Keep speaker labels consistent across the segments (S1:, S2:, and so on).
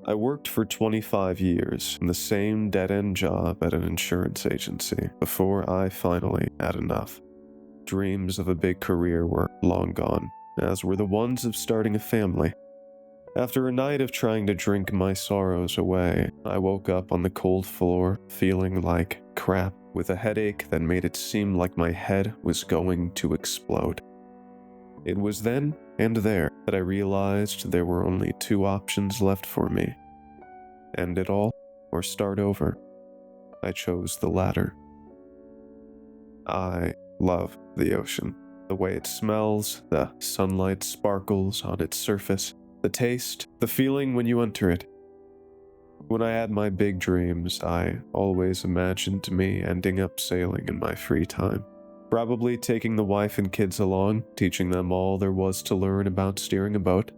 S1: I worked for 25 years in the same dead-end job at an insurance agency before I finally had enough. Dreams of a big career were long gone, as were the ones of starting a family. After a night of trying to drink my sorrows away, I woke up on the cold floor feeling like crap, with a headache that made it seem like my head was going to explode. It was then and there that I realized there were only two options left for me: end it all or start over. I chose the latter. I love the ocean. The way it smells, the sunlight sparkles on its surface, the taste, the feeling when you enter it. When I had my big dreams, I always imagined me ending up sailing in my free time. Probably taking the wife and kids along, teaching them all there was to learn about steering a boat.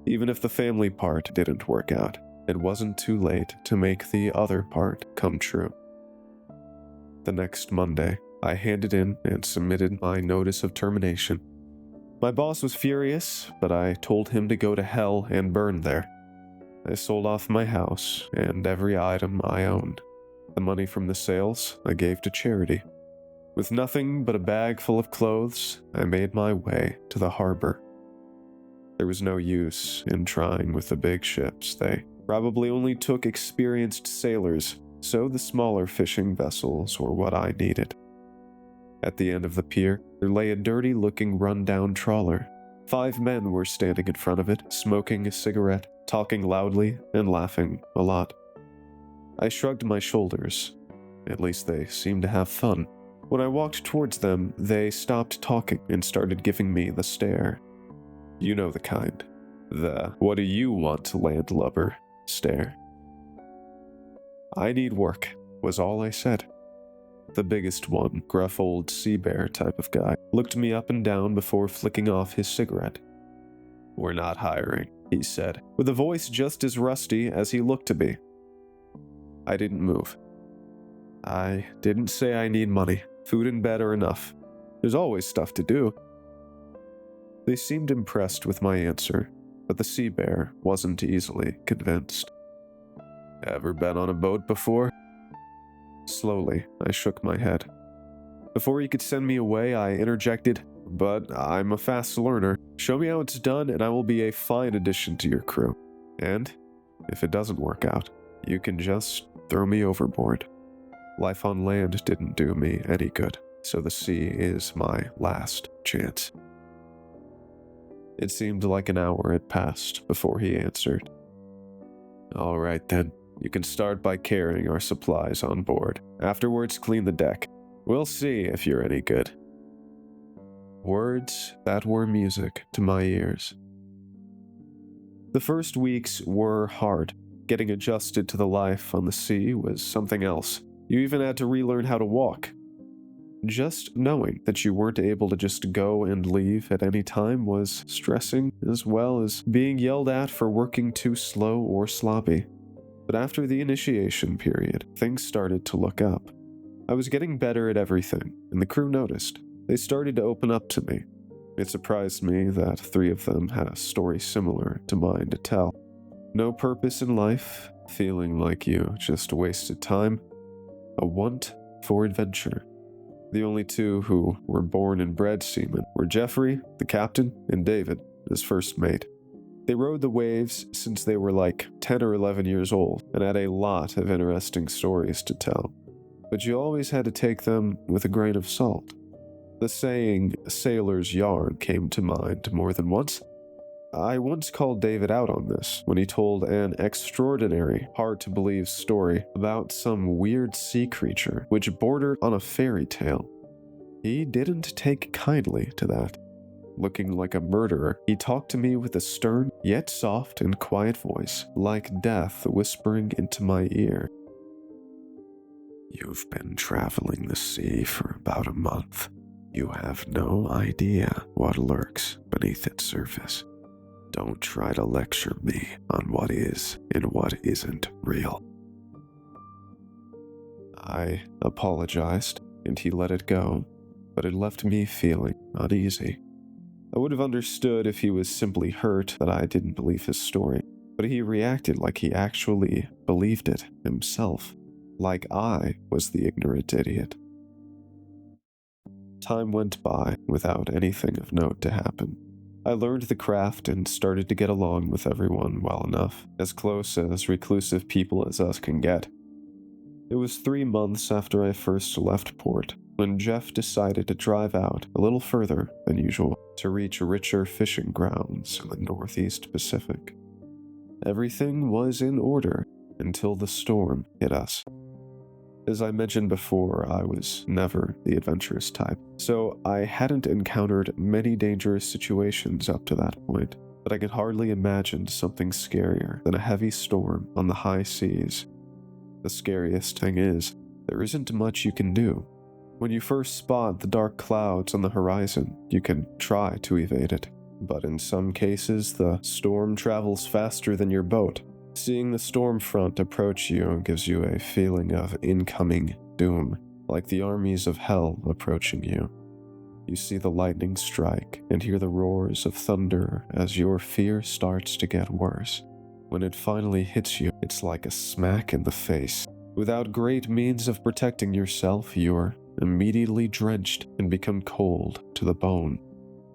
S1: Even if the family part didn't work out, it wasn't too late to make the other part come true. The next Monday, I handed in and submitted my notice of termination. My boss was furious, but I told him to go to hell and burn there. I sold off my house and every item I owned. The money from the sales I gave to charity. With nothing but a bag full of clothes, I made my way to the harbor. There was no use in trying with the big ships. They probably only took experienced sailors, so the smaller fishing vessels were what I needed. At the end of the pier, there lay a dirty-looking run-down trawler. 5 men were standing in front of it, smoking a cigarette, talking loudly, and laughing a lot. I shrugged my shoulders. At least they seemed to have fun. When I walked towards them, they stopped talking and started giving me the stare. You know the kind. The "what do you want, landlubber" stare. "I need work," was all I said. The biggest one, gruff old sea bear type of guy, looked me up and down before flicking off his cigarette. "We're not hiring," he said, with a voice just as rusty as he looked to be. I didn't move. "I didn't say I need money. Food and bed are enough. There's always stuff to do." They seemed impressed with my answer, but the sea bear wasn't easily convinced. "Ever been on a boat before?" Slowly, I shook my head. Before he could send me away, I interjected, "But I'm a fast learner. Show me how it's done and I will be a fine addition to your crew. And if it doesn't work out, you can just throw me overboard. Life on land didn't do me any good, so the sea is my last chance." It seemed like an hour had passed before he answered. "All right then. You can start by carrying our supplies on board. Afterwards, clean the deck. We'll see if you're any good." Words that were music to my ears. The first weeks were hard. Getting adjusted to the life on the sea was something else. You even had to relearn how to walk. Just knowing that you weren't able to just go and leave at any time was stressing, as well as being yelled at for working too slow or sloppy. But after the initiation period, things started to look up. I was getting better at everything, and the crew noticed. They started to open up to me. It surprised me that 3 of them had a story similar to mine to tell. No purpose in life, feeling like you just wasted time, a want for adventure. The only 2 who were born and bred seamen were Jeffrey, the captain, and David, his first mate. They rode the waves since they were like 10 or 11 years old and had a lot of interesting stories to tell. But you always had to take them with a grain of salt. The saying, "sailor's yarn," came to mind more than once. I once called David out on this when he told an extraordinary, hard-to-believe story about some weird sea creature which bordered on a fairy tale. He didn't take kindly to that. Looking like a murderer, he talked to me with a stern, yet soft and quiet voice, like death whispering into my ear. "You've been traveling the sea for about a month. You have no idea what lurks beneath its surface. Don't try to lecture me on what is and what isn't real." I apologized, and he let it go, but it left me feeling uneasy. I would have understood if he was simply hurt that I didn't believe his story, but he reacted like he actually believed it himself, like I was the ignorant idiot. Time went by without anything of note to happen. I learned the craft and started to get along with everyone well enough, as close as reclusive people as us can get. It was 3 months after I first left port when Jeff decided to drive out a little further than usual to reach richer fishing grounds in the Northeast Pacific. Everything was in order until the storm hit us. As I mentioned before, I was never the adventurous type, so I hadn't encountered many dangerous situations up to that point, but I could hardly imagine something scarier than a heavy storm on the high seas. The scariest thing is, there isn't much you can do. When you first spot the dark clouds on the horizon, you can try to evade it, but in some cases, the storm travels faster than your boat. Seeing the storm front approach you gives you a feeling of incoming doom, like the armies of hell approaching you. You see the lightning strike and hear the roars of thunder as your fear starts to get worse. When it finally hits you, it's like a smack in the face. Without great means of protecting yourself, you're immediately drenched and become cold to the bone.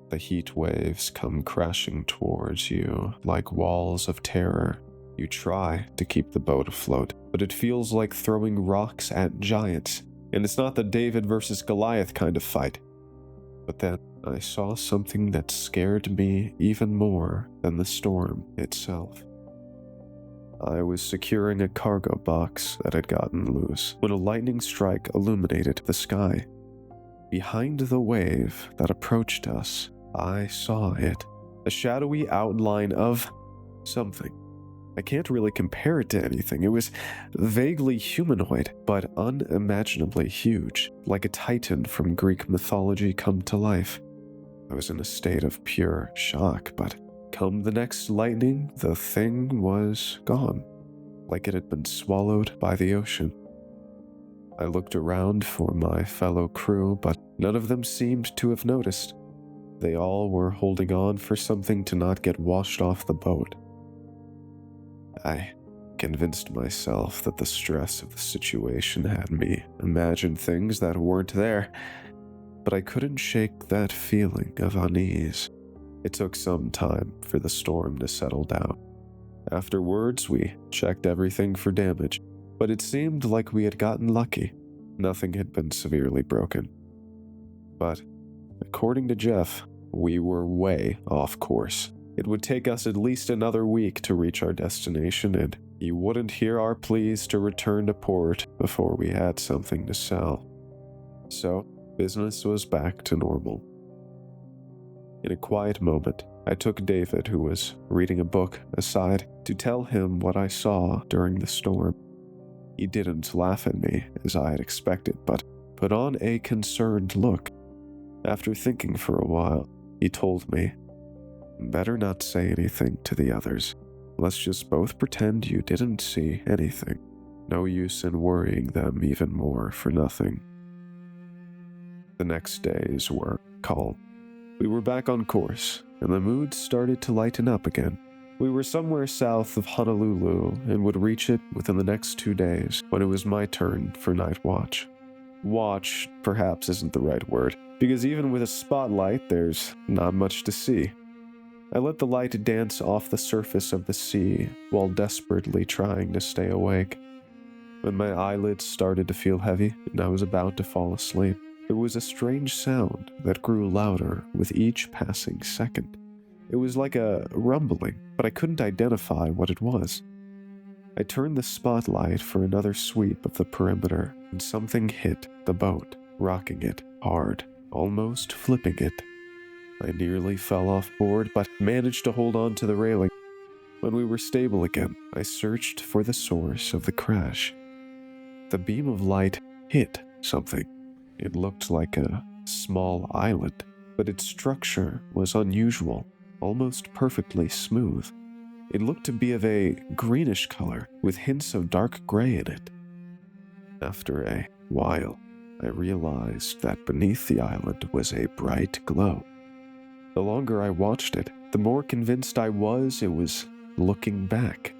S1: The heat waves come crashing towards you like walls of terror. You try to keep the boat afloat, but it feels like throwing rocks at giants, and it's not the David versus Goliath kind of fight. But then I saw something that scared me even more than the storm itself. I was securing a cargo box that had gotten loose when a lightning strike illuminated the sky. Behind the wave that approached us, I saw it, a shadowy outline of something. I can't really compare it to anything. It was vaguely humanoid, but unimaginably huge, like a titan from Greek mythology come to life. I was in a state of pure shock, but come the next lightning, the thing was gone, like it had been swallowed by the ocean. I looked around for my fellow crew, but none of them seemed to have noticed. They all were holding on for something to not get washed off the boat. I convinced myself that the stress of the situation had me imagine things that weren't there, but I couldn't shake that feeling of unease. It took some time for the storm to settle down. Afterwards, we checked everything for damage, but it seemed like we had gotten lucky. Nothing had been severely broken. But, according to Jeff, we were way off course. It would take us at least another week to reach our destination, and he wouldn't hear our pleas to return to port before we had something to sell. So, business was back to normal. In a quiet moment, I took David, who was reading a book, aside to tell him what I saw during the storm. He didn't laugh at me, as I had expected, but put on a concerned look. After thinking for a while, he told me, "Better not say anything to the others. Let's just both pretend you didn't see anything. No use in worrying them even more for nothing." The next days were calm. We were back on course, and the mood started to lighten up again. We were somewhere south of Honolulu and would reach it within the next 2 days when it was my turn for night watch. Watch perhaps isn't the right word, because even with a spotlight, there's not much to see. I let the light dance off the surface of the sea while desperately trying to stay awake. When my eyelids started to feel heavy and I was about to fall asleep, there was a strange sound that grew louder with each passing second. It was like a rumbling, but I couldn't identify what it was. I turned the spotlight for another sweep of the perimeter, and something hit the boat, rocking it hard, almost flipping it. I nearly fell off board, but managed to hold on to the railing. When we were stable again, I searched for the source of the crash. The beam of light hit something. It looked like a small island, but its structure was unusual, almost perfectly smooth. It looked to be of a greenish color, with hints of dark gray in it. After a while, I realized that beneath the island was a bright glow. The longer I watched it, the more convinced I was it was looking back.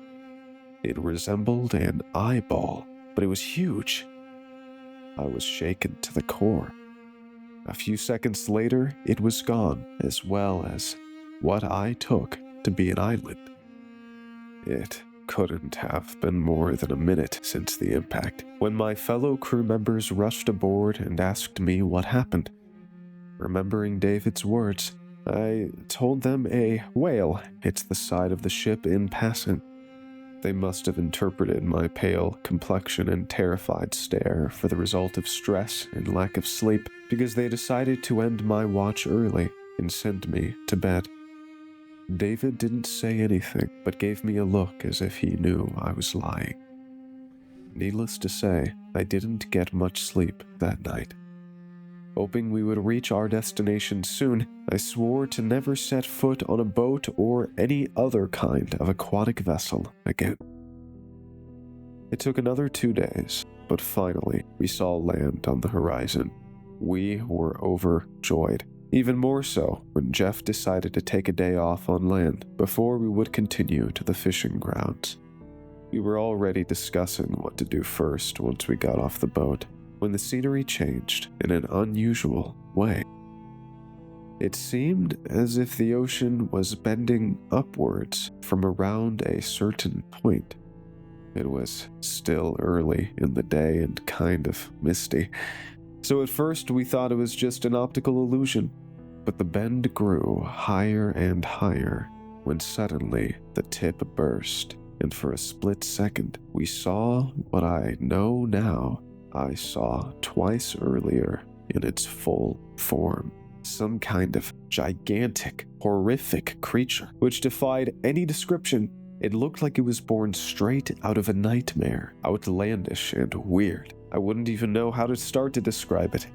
S1: It resembled an eyeball, but it was huge. I was shaken to the core. A few seconds later, it was gone, as well as what I took to be an island. It couldn't have been more than a minute since the impact, when my fellow crew members rushed aboard and asked me what happened. Remembering David's words, I told them a whale hit the side of the ship in passing. They must have interpreted my pale complexion and terrified stare for the result of stress and lack of sleep, because they decided to end my watch early and send me to bed. David didn't say anything, but gave me a look as if he knew I was lying. Needless to say, I didn't get much sleep that night. Hoping we would reach our destination soon, I swore to never set foot on a boat or any other kind of aquatic vessel again. It took another 2 days, but finally we saw land on the horizon. We were overjoyed, even more so when Jeff decided to take a day off on land before we would continue to the fishing grounds. We were already discussing what to do first once we got off the boat, when the scenery changed in an unusual way. It seemed as if the ocean was bending upwards from around a certain point. It was still early in the day and kind of misty, so at first we thought it was just an optical illusion, but the bend grew higher and higher when suddenly the tip burst, and for a split second we saw what I know now I saw twice earlier in its full form. Some kind of gigantic, horrific creature which defied any description. It looked like it was born straight out of a nightmare, outlandish and weird. I wouldn't even know how to start to describe it.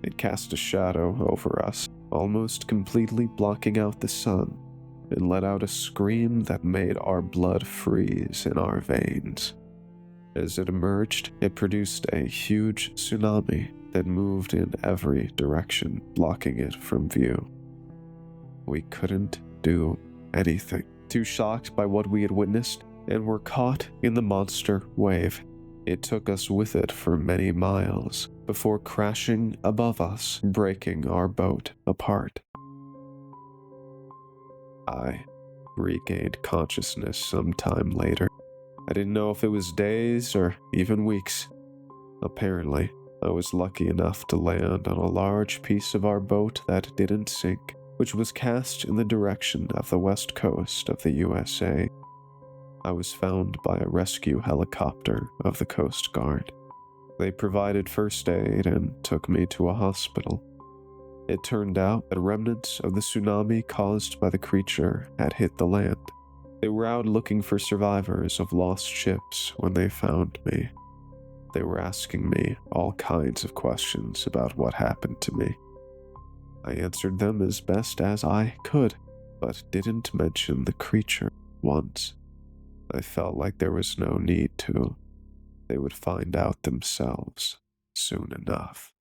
S1: It cast a shadow over us, almost completely blocking out the sun, and let out a scream that made our blood freeze in our veins. As it emerged, it produced a huge tsunami that moved in every direction, blocking it from view. We couldn't do anything, too shocked by what we had witnessed, and were caught in the monster wave. It took us with it for many miles, before crashing above us, breaking our boat apart. I regained consciousness sometime later. I didn't know if it was days or even weeks. Apparently, I was lucky enough to land on a large piece of our boat that didn't sink, which was cast in the direction of the west coast of the USA. I was found by a rescue helicopter of the Coast Guard. They provided first aid and took me to a hospital. It turned out that remnants of the tsunami caused by the creature had hit the land. They were out looking for survivors of lost ships when they found me. They were asking me all kinds of questions about what happened to me. I answered them as best as I could, but didn't mention the creature once. I felt like there was no need to. They would find out themselves soon enough.